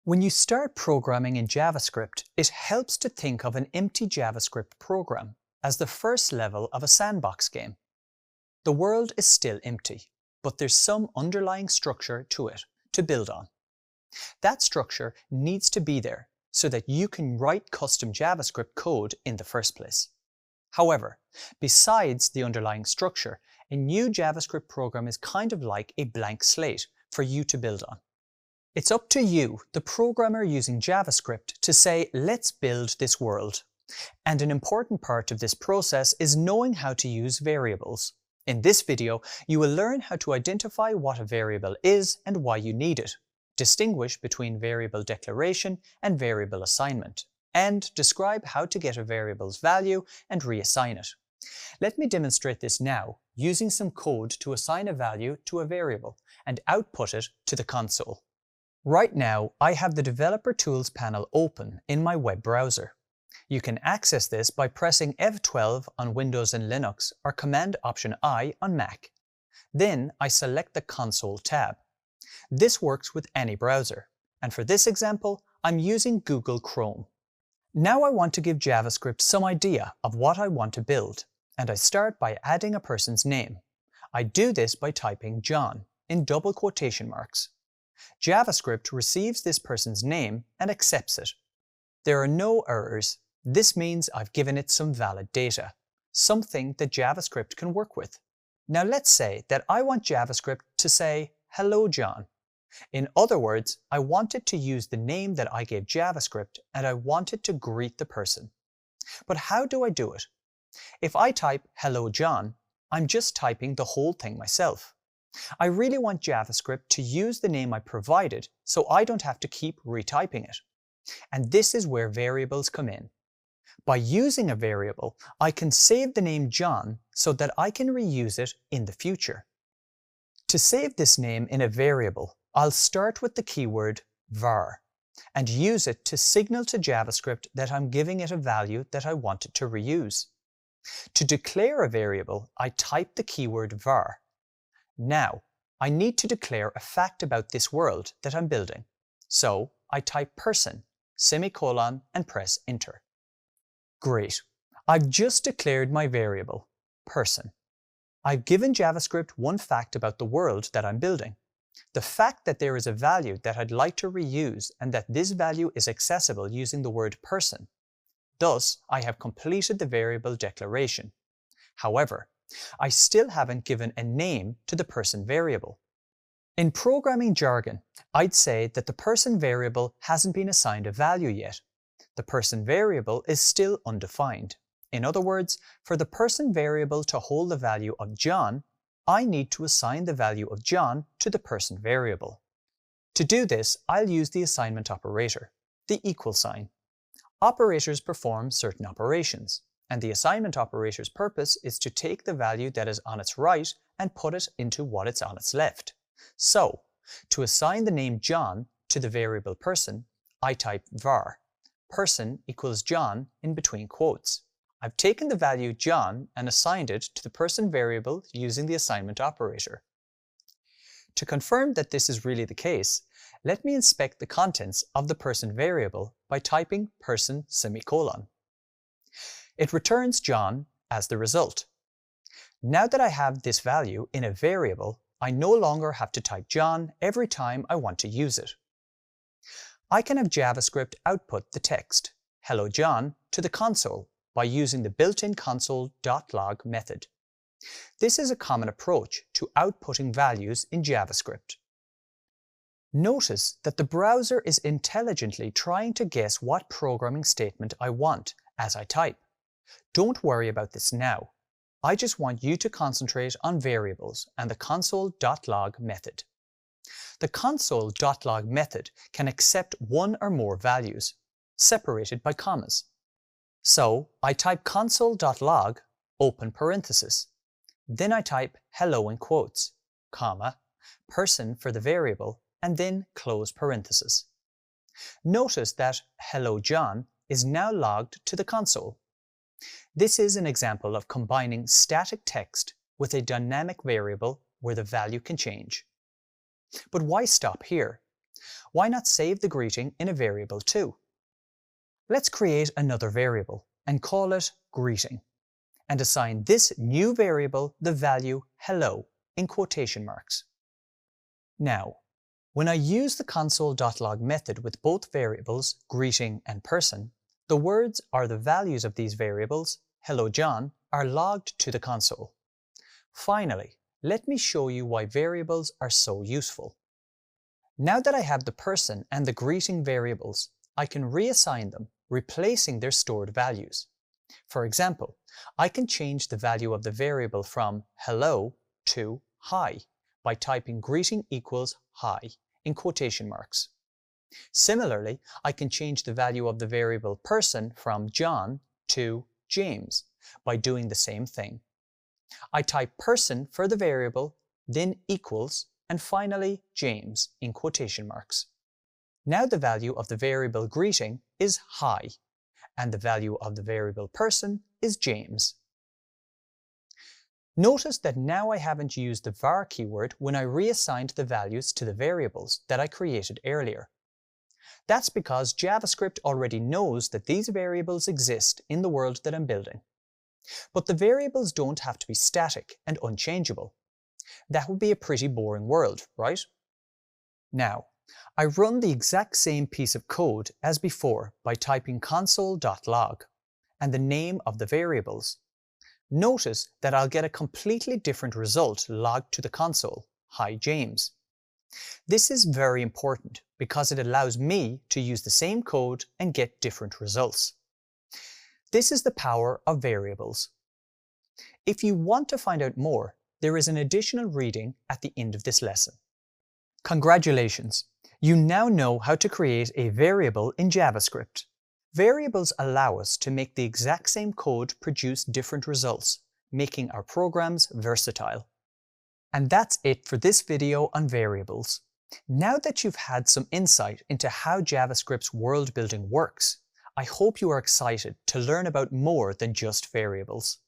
When you start programming in JavaScript, it helps to think of an empty JavaScript program as the first level of a sandbox game. The world is still empty, but there's some underlying structure to it to build on. That structure needs to be there so that you can write custom JavaScript code in the first place. However, besides the underlying structure, a new JavaScript program is kind of like a blank slate for you to build on. It's up to you, the programmer using JavaScript, to say, let's build this world. And an important part of this process is knowing how to use variables. In this video, you will learn how to identify what a variable is and why you need it, distinguish between variable declaration and variable assignment, and describe how to get a variable's value and reassign it. Let me demonstrate this now, using some code to assign a value to a variable and output it to the console. Right now, I have the Developer Tools panel open in my web browser. You can access this by pressing F12 on Windows and Linux or Command-Option-I on Mac. Then I select the Console tab. This works with any browser, and for this example, I'm using Google Chrome. Now I want to give JavaScript some idea of what I want to build, and I start by adding a person's name. I do this by typing John in double quotation marks. JavaScript receives this person's name and accepts it. There are no errors. This means I've given it some valid data, something that JavaScript can work with. Now let's say that I want JavaScript to say, "Hello John." In other words, I want it to use the name that I gave JavaScript and I want it to greet the person. But how do I do it? If I type "Hello John," I'm just typing the whole thing myself. I really want JavaScript to use the name I provided so I don't have to keep retyping it. And this is where variables come in. By using a variable, I can save the name John so that I can reuse it in the future. To save this name in a variable, I'll start with the keyword var and use it to signal to JavaScript that I'm giving it a value that I want it to reuse. To declare a variable, I type the keyword var. Now, I need to declare a fact about this world that I'm building. So I type person, semicolon, and press enter. Great. I've just declared my variable, person. I've given JavaScript one fact about the world that I'm building. The fact that there is a value that I'd like to reuse and that this value is accessible using the word person. Thus, I have completed the variable declaration. However, I still haven't given a name to the person variable. In programming jargon, I'd say that the person variable hasn't been assigned a value yet. The person variable is still undefined. In other words, for the person variable to hold the value of John, I need to assign the value of John to the person variable. To do this, I'll use the assignment operator, the equal sign. Operators perform certain operations, and the assignment operator's purpose is to take the value that is on its right and put it into what is on its left. So, to assign the name John to the variable person, I type var, person equals John in between quotes. I've taken the value John and assigned it to the person variable using the assignment operator. To confirm that this is really the case, let me inspect the contents of the person variable by typing person semicolon. It returns John as the result. Now that I have this value in a variable, I no longer have to type John every time I want to use it. I can have JavaScript output the text, "Hello John," to the console by using the built-in console.log method. This is a common approach to outputting values in JavaScript. Notice that the browser is intelligently trying to guess what programming statement I want as I type. Don't worry about this now. I just want you to concentrate on variables and the console.log method. The console.log method can accept one or more values, separated by commas. So I type console.log, open parenthesis. Then I type hello in quotes, comma, person for the variable, and then close parenthesis. Notice that hello John is now logged to the console. This is an example of combining static text with a dynamic variable where the value can change. But why stop here? Why not save the greeting in a variable too? Let's create another variable and call it greeting, and assign this new variable the value hello in quotation marks. Now, when I use the console.log method with both variables greeting and person, the words or the values of these variables, hello John, are logged to the console. Finally, let me show you why variables are so useful. Now that I have the person and the greeting variables, I can reassign them, replacing their stored values. For example, I can change the value of the variable from hello to hi by typing greeting equals hi in quotation marks. Similarly, I can change the value of the variable person from John to James by doing the same thing. I type person for the variable, then equals, and finally James in quotation marks. Now the value of the variable greeting is hi, and the value of the variable person is James. Notice that now I haven't used the var keyword when I reassigned the values to the variables that I created earlier. That's because JavaScript already knows that these variables exist in the world that I'm building. But the variables don't have to be static and unchangeable. That would be a pretty boring world, right? Now, I run the exact same piece of code as before by typing console.log and the name of the variables. Notice that I'll get a completely different result logged to the console, hi James. This is very important because it allows me to use the same code and get different results. This is the power of variables. If you want to find out more, there is an additional reading at the end of this lesson. Congratulations! You now know how to create a variable in JavaScript. Variables allow us to make the exact same code produce different results, making our programs versatile. And that's it for this video on variables. Now that you've had some insight into how JavaScript's world building works, I hope you are excited to learn about more than just variables.